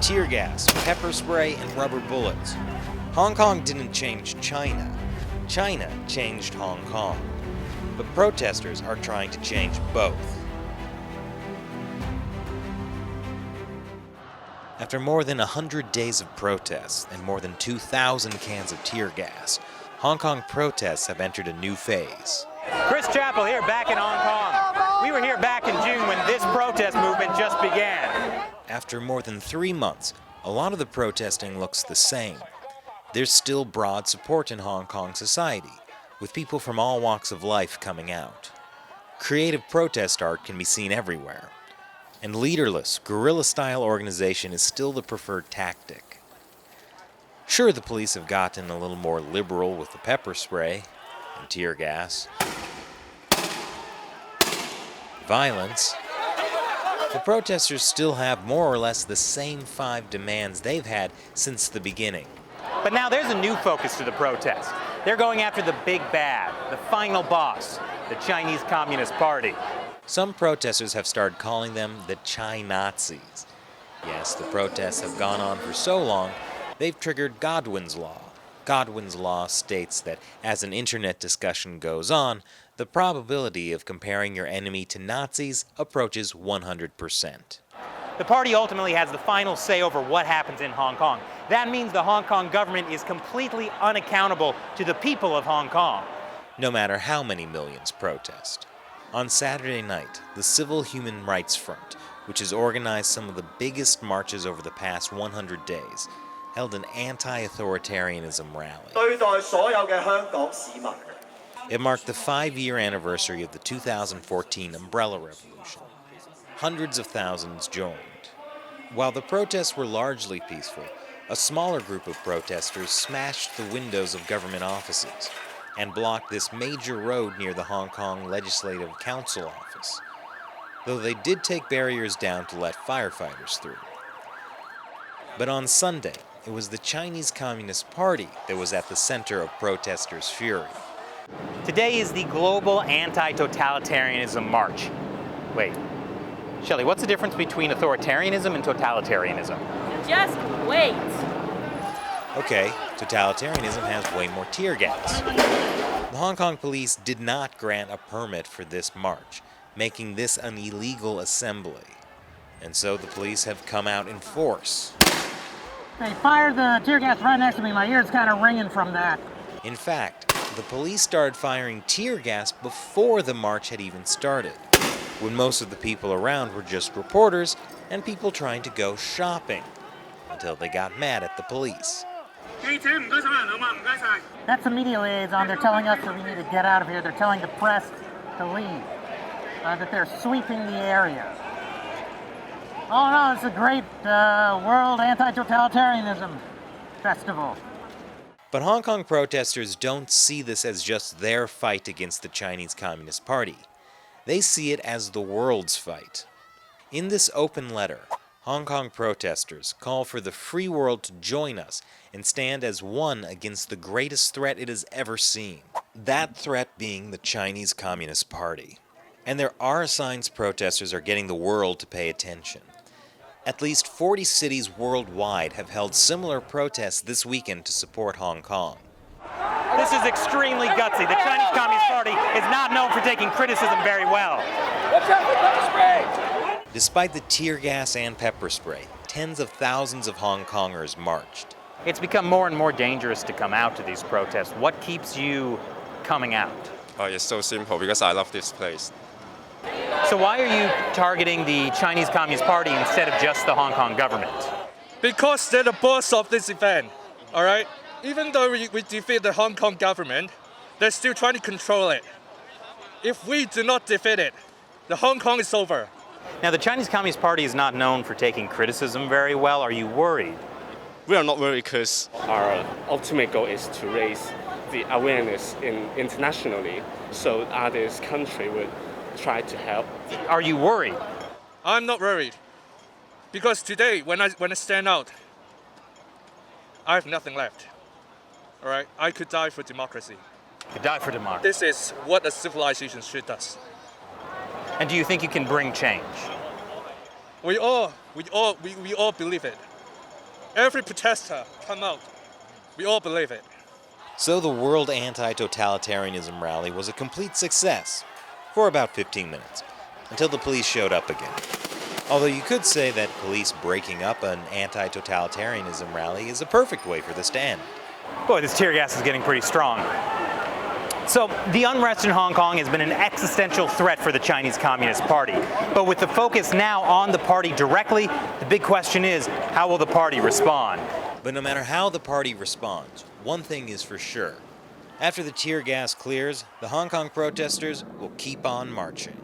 tear gas, pepper spray, and rubber bullets. Hong Kong didn't change China. China changed Hong Kong. But protesters are trying to change both. After more than 100 days of protests and more than 2,000 cans of tear gas, Hong Kong protests have entered a new phase. Chris Chappell here back in Hong Kong. We were here back in June when this protest movement just began. After more than 3 months, a lot of the protesting looks the same. There's still broad support in Hong Kong society, with people from all walks of life coming out. Creative protest art can be seen everywhere, and leaderless, guerrilla-style organization is still the preferred tactic. Sure, the police have gotten a little more liberal with the pepper spray and tear gas, violence. The protesters still have more or less the same 5 demands they've had since the beginning. But now there's a new focus to the protest. They're going after the big bad, the final boss, the Chinese Communist Party. Some protesters have started calling them the Chi-Nazis. Yes, the protests have gone on for so long, they've triggered Godwin's Law. Godwin's Law states that as an internet discussion goes on, the probability of comparing your enemy to Nazis approaches 100%. The party ultimately has the final say over what happens in Hong Kong. That means the Hong Kong government is completely unaccountable to the people of Hong Kong. No matter how many millions protest. On Saturday night, the Civil Human Rights Front, which has organized some of the biggest marches over the past 100 days, held an anti-authoritarianism rally. It marked the 5-year anniversary of the 2014 Umbrella Revolution. Hundreds of thousands joined. While the protests were largely peaceful, a smaller group of protesters smashed the windows of government offices and blocked this major road near the Hong Kong Legislative Council office, though they did take barriers down to let firefighters through. But on Sunday, it was the Chinese Communist Party that was at the center of protesters' fury. Today is the Global Anti-Totalitarianism March. Wait, Shelley, what's the difference between authoritarianism and totalitarianism? Just wait. Okay, totalitarianism has way more tear gas. The Hong Kong police did not grant a permit for this march, making this an illegal assembly. And so the police have come out in force. They fired the tear gas right next to me. My ear's kind of ringing from that. In fact, the police started firing tear gas before the march had even started, when most of the people around were just reporters and people trying to go shopping, until they got mad at the police. That's the media liaison. They're telling us that we need to get out of here. They're telling the press to leave, that they're sweeping the area. Oh no, it's a great World Anti-Totalitarianism Festival. But Hong Kong protesters don't see this as just their fight against the Chinese Communist Party. They see it as the world's fight. In this open letter, Hong Kong protesters call for the free world to join us and stand as one against the greatest threat it has ever seen. That threat being the Chinese Communist Party. And there are signs protesters are getting the world to pay attention. At least 40 cities worldwide have held similar protests this weekend to support Hong Kong. This is extremely gutsy. The Chinese Communist Party is not known for taking criticism very well. Watch out for pepper spray! Despite the tear gas and pepper spray, tens of thousands of Hong Kongers marched. It's become more and more dangerous to come out to these protests. What keeps you coming out? It's so simple because I love this place. So why are you targeting the Chinese Communist Party instead of just the Hong Kong government? Because they're the boss of this event, all right? Even though we defeat the Hong Kong government, they're still trying to control it. If we do not defeat it, the Hong Kong is over. Now, the Chinese Communist Party is not known for taking criticism very well. Are you worried? We are not worried because our ultimate goal is to raise the awareness internationally so others countries would try to help. Are you worried? I'm not worried. Because today, when I stand out, I have nothing left. All right? I could die for democracy. You die for democracy. This is what a civilization should do. And do you think you can bring change? We all believe it. every protester come out. We all believe it. So the World Anti-Totalitarianism rally was a complete success for about 15 minutes, until the police showed up again. Although you could say that police breaking up an anti-totalitarianism rally is a perfect way for this to end. Boy, this tear gas is getting pretty strong. So, the unrest in Hong Kong has been an existential threat for the Chinese Communist Party. But with the focus now on the party directly, the big question is, how will the party respond? But no matter how the party responds, one thing is for sure. After the tear gas clears, the Hong Kong protesters will keep on marching.